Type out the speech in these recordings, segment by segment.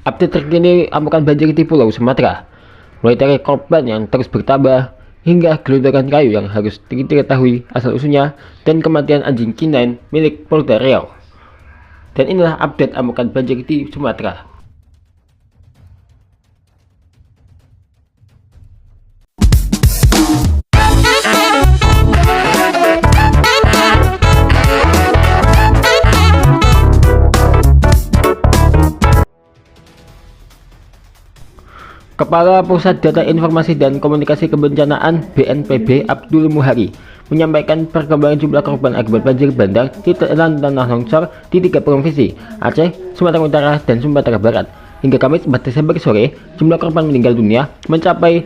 Update terkini amukan banjir di Pulau Sumatera, mulai dari korban yang terus bertambah hingga gelondongan kayu yang harus diketahui asal-usulnya dan kematian anjing K9 milik Polda Riau. Dan inilah update amukan banjir di Sumatera. Kepala Pusat Data Informasi dan Komunikasi Kebencanaan BNPB Abdul Muhari menyampaikan perkembangan jumlah korban akibat banjir bandang di tanah longsor di 3 provinsi Aceh, Sumatera Utara, dan Sumatera Barat. Hingga Kamis 4 Desember sore, jumlah korban meninggal dunia mencapai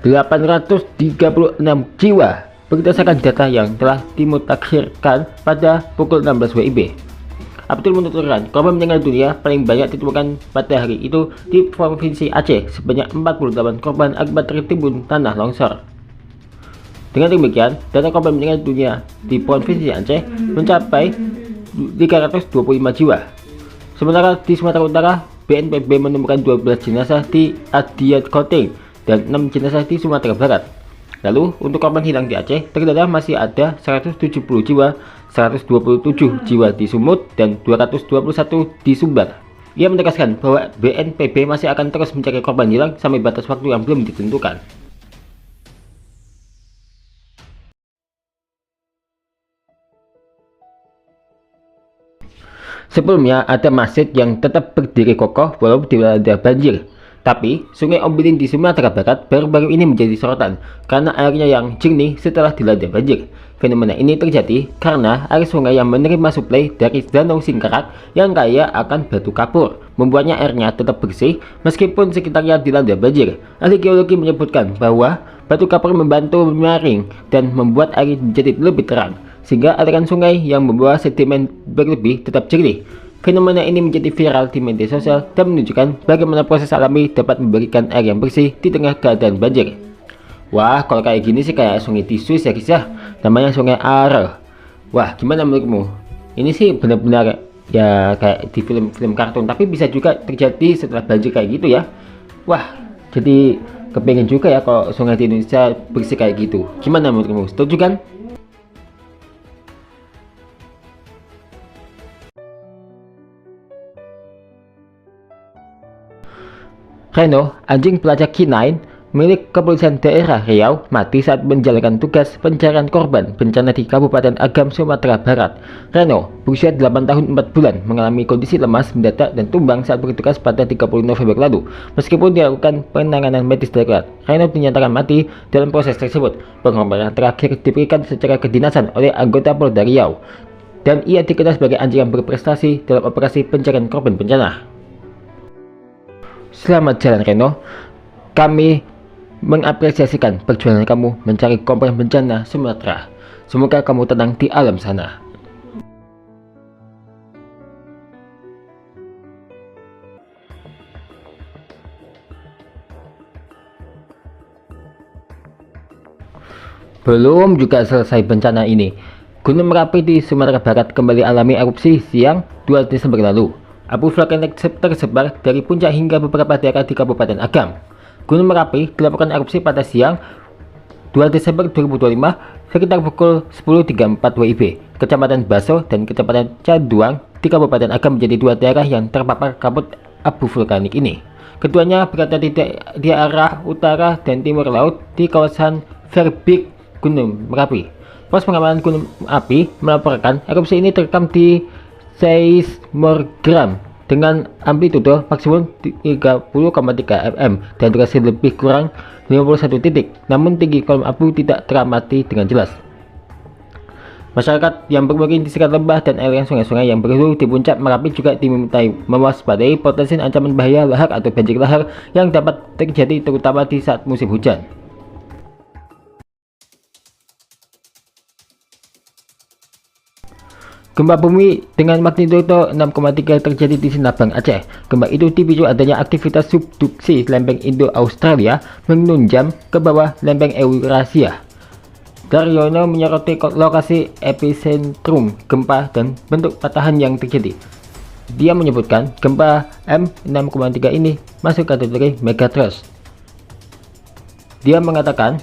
836 jiwa berdasarkan data yang telah dimutakhirkan pada pukul 16 WIB. Abdul menuturkan korban meninggal dunia paling banyak ditemukan pada hari itu di Provinsi Aceh sebanyak 48 korban akibat tertimbun tanah longsor. Dengan demikian, data korban meninggal dunia di Provinsi Aceh mencapai 325 jiwa. Sementara di Sumatera Utara, BNPB menemukan 12 jenazah di Adiat Koting dan 6 jenazah di Sumatera Barat. Lalu, untuk korban hilang di Aceh, terdata masih ada 170 jiwa, 127 jiwa di Sumut, dan 221 di Sumbar. Ia menegaskan bahwa BNPB masih akan terus mencari korban hilang sampai batas waktu yang belum ditentukan. Sebelumnya, ada masjid yang tetap berdiri kokoh walau dilanda banjir. Tapi, Sungai Ombilin di Sumatera Barat baru-baru ini menjadi sorotan karena airnya yang jernih setelah dilanda banjir. Fenomena ini terjadi karena air sungai yang menerima suplai dari Danau Singkarak yang kaya akan batu kapur, membuatnya airnya tetap bersih meskipun sekitarnya dilanda banjir. Ahli geologi menyebutkan bahwa batu kapur membantu menyaring dan membuat air menjadi lebih terang, sehingga aliran sungai yang membawa sedimen berlebih tetap jernih. Fenomena ini menjadi viral di media sosial dan menunjukkan bagaimana proses alami dapat memberikan air yang bersih di tengah keadaan banjir. Wah, kalau kayak gini sih kayak sungai tisu ya guys ya, namanya sungai Are. Wah, gimana menurutmu? Ini sih benar-benar ya kayak di film-film kartun, tapi bisa juga terjadi setelah banjir kayak gitu ya. Wah, jadi kepengen juga ya kalau sungai di Indonesia bersih kayak gitu. Gimana menurutmu? Setuju kan? Reno, anjing pelacak K9 milik Kepolisian Daerah Riau, mati saat menjalankan tugas pencarian korban bencana di Kabupaten Agam, Sumatera Barat. Reno, berusia 8 tahun 4 bulan, mengalami kondisi lemas mendadak dan tumbang saat bertugas pada 30 November lalu. Meskipun dilakukan penanganan medis darurat, Reno dinyatakan mati dalam proses tersebut. Pengorbanan terakhir diberikan secara kedinasan oleh anggota Polda Riau, dan ia dikenal sebagai anjing yang berprestasi dalam operasi pencarian korban bencana. Selamat jalan Reno, kami mengapresiasikan perjuangan kamu mencari korban bencana Sumatera. Semoga kamu tenang di alam sana. Belum juga selesai bencana ini, Gunung Merapi di Sumatera Barat kembali alami erupsi siang 2 Desember lalu. Abu vulkanik tersebar dari puncak hingga beberapa daerah di Kabupaten Agam. Gunung Merapi dilaporkan erupsi pada siang 2 Desember 2025 sekitar pukul 10.34 WIB. Kecamatan Baso dan Kecamatan Caduang di Kabupaten Agam menjadi 2 daerah yang terpapar kabut abu vulkanik ini. Keduanya berada di arah utara dan timur laut di kawasan Verbik Gunung Merapi. Pos pengamanan Gunung Api melaporkan erupsi ini terekam di seismogram dengan amplitudo maksimum 30,3 mm dan durasi lebih kurang 51 titik, namun tinggi kolom abu tidak teramati dengan jelas. Masyarakat yang bermukim di sekitar lembah dan aliran sungai-sungai yang berhulu di puncak Merapi juga dimintai mewaspadai potensi ancaman bahaya lahar atau banjir lahar yang dapat terjadi terutama di saat musim hujan. Gempa bumi dengan magnitudo 6,3 terjadi di Sinabang, Aceh. Gempa itu dipicu adanya aktivitas subduksi lempeng Indo-Australia menunjam ke bawah lempeng Eurasia. Daryono menyoroti lokasi epicentrum gempa dan bentuk patahan yang terjadi. Dia menyebutkan gempa M6,3 ini masuk kategori megatrust. Dia mengatakan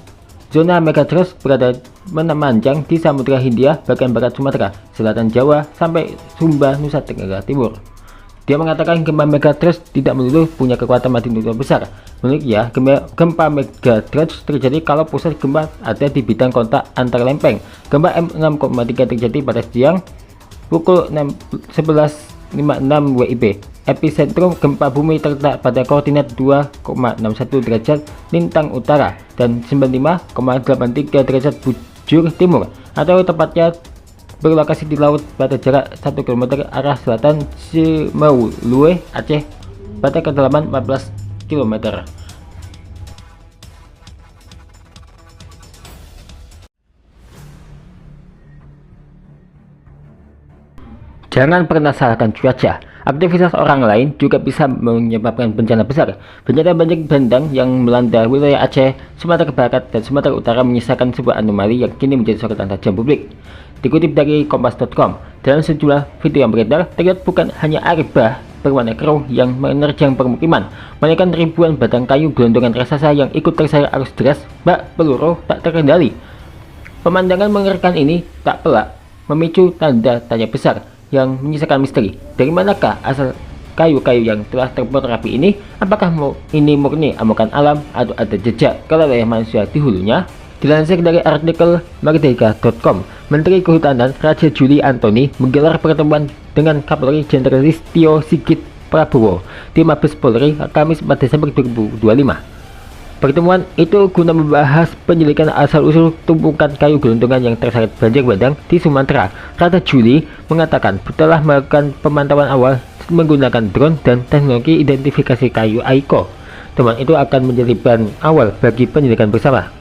zona megatrust berada memanjang di Samudra Hindia bagian barat Sumatera, selatan Jawa, sampai Sumba, Nusa Tenggara Timur. Dia mengatakan gempa megatrust tidak melulu punya kekuatan magnitudo besar. Menurutnya, gempa megatrust terjadi kalau pusat gempa ada di bidang kontak antar lempeng. Gempa M6,3 terjadi pada siang pukul 11.56 WIB. Epicentrum gempa bumi terletak pada koordinat 2,61 derajat lintang utara dan 95,83 derajat bujur timur, atau tepatnya berlokasi di laut pada jarak 1 km arah selatan Simeulue, Aceh, pada kedalaman 14 km. Jangan pernah salahkan cuaca. Aktivitas orang lain juga bisa menyebabkan bencana besar. Bencana banjir bandang yang melanda wilayah Aceh, Sumatera Barat, dan Sumatera Utara menyisakan sebuah anomali yang kini menjadi sorotan tajam publik. Dikutip dari kompas.com, dalam sejumlah video yang beredar, terlihat bukan hanya air bah berwarna keruh yang menerjang permukiman, melainkan ribuan batang kayu gelondongan raksasa yang ikut terseret arus deras bak peluru tak terkendali. Pemandangan mengerikan ini tak pelak memicu tanda tanya besar yang menyisakan misteri. Dari manakah asal kayu-kayu yang telah terbuat rapi ini? Apakah ini murni amukan alam atau ada jejak kelalaian manusia di hulunya? Dilansir dari artikel Merdeka.com, Menteri Kehutanan Raja Juli Antoni menggelar pertemuan dengan Kapolri Jenderal Listio Sigit Prabowo di Mabes Polri Kamis 4 Desember 2025. Pertemuan itu guna membahas penyelidikan asal-usul tumpukan kayu gelondongan yang terseret banjir bandang di Sumatera. Raja Juli mengatakan telah melakukan pemantauan awal menggunakan drone dan teknologi identifikasi kayu AICO. Temuan itu akan menjadi bahan awal bagi penyelidikan bersama.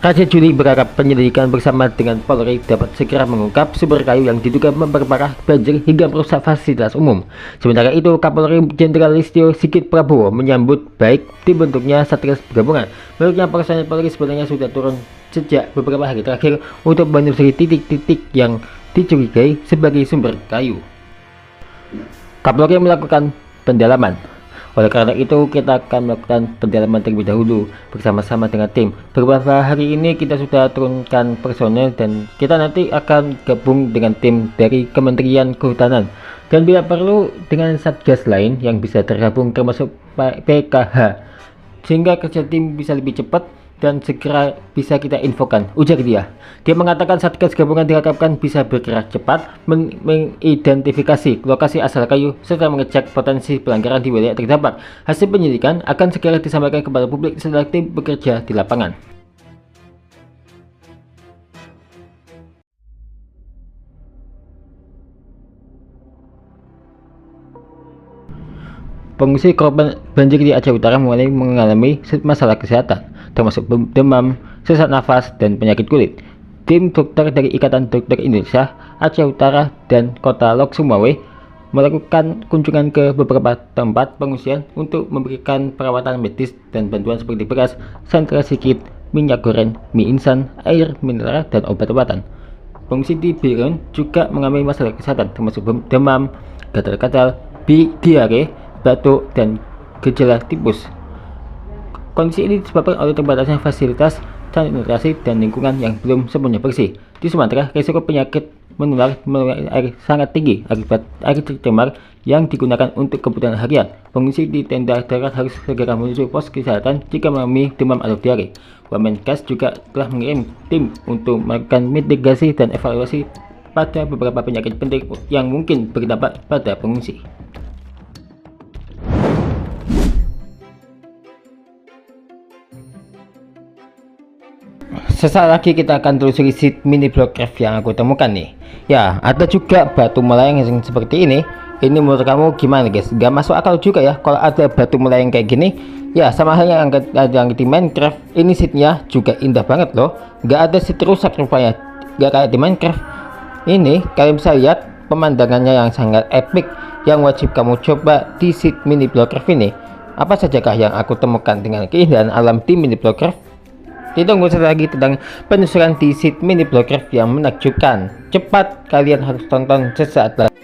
Raja Juli berharap penyelidikan bersama dengan Polri dapat segera mengungkap sumber kayu yang diduga memperparah banjir hingga merusak fasilitas umum. Sementara itu, Kapolri Jenderal Listio Sigit Prabowo menyambut baik dibentuknya Satgas Gabungan. Menurutnya, personel Polri sebenarnya sudah turun sejak beberapa hari terakhir untuk menelusuri titik-titik yang dicurigai sebagai sumber kayu. Kapolri melakukan pendalaman. Oleh karena itu, kita akan melakukan pendalaman terlebih dahulu bersama-sama dengan tim. Beberapa hari ini kita sudah turunkan personel dan kita nanti akan gabung dengan tim dari Kementerian Kehutanan dan bila perlu dengan satgas lain yang bisa tergabung termasuk PKH, sehingga kerja tim bisa lebih cepat dan segera bisa kita infokan, ujar dia. Dia mengatakan Satgas Gabungan diharapkan bisa bergerak cepat mengidentifikasi lokasi asal kayu serta mengecek potensi pelanggaran di wilayah terdampak. Hasil penyelidikan akan segera disampaikan kepada publik setelah tim bekerja di lapangan. Pengungsi korban banjir di Aceh Utara mulai mengalami masalah kesehatan, termasuk demam, sesak nafas, dan penyakit kulit. Tim dokter dari Ikatan Dokter Indonesia, Aceh Utara, dan Kota Lok Sumawe melakukan kunjungan ke beberapa tempat pengungsian untuk memberikan perawatan medis dan bantuan seperti beras, sanitasi kit, minyak goreng, mie instan, air mineral, dan obat-obatan. Pengungsi di Biren juga mengalami masalah kesehatan, termasuk demam, gatal-gatal, diare, batuk, dan gejala tipus. Kondisi ini disebabkan oleh terbatasnya fasilitas sanitasi dan lingkungan yang belum sepenuhnya bersih. Di Sumatera, risiko penyakit menular melalui air sangat tinggi akibat air tercemar yang digunakan untuk kebutuhan harian. Pengungsi di tenda darurat harus segera menuju pos kesehatan jika mengalami demam atau diare. Wamenkes juga telah mengirim tim untuk melakukan mitigasi dan evaluasi pada beberapa penyakit penting yang mungkin berdampak pada pengungsi. Sesaat lagi kita akan telusuri seed mini block cave yang aku temukan nih. Ya, ada juga batu melayang yang seperti ini. Ini menurut kamu gimana guys? Gak masuk akal juga ya kalau ada batu melayang kayak gini. Ya, sama halnya yang di Minecraft. Ini seednya juga indah banget loh. Gak ada seed rusak rupanya. Gak kayak di Minecraft. Ini kalian bisa lihat pemandangannya yang sangat epic yang wajib kamu coba di seed mini block cave ini. Apa sajakah yang aku temukan dengan keindahan alam di mini block cave? Ditunggu sekali lagi tentang penelusuran di seed mini block cave yang menakjubkan. Cepat, kalian harus tonton sesaat lagi.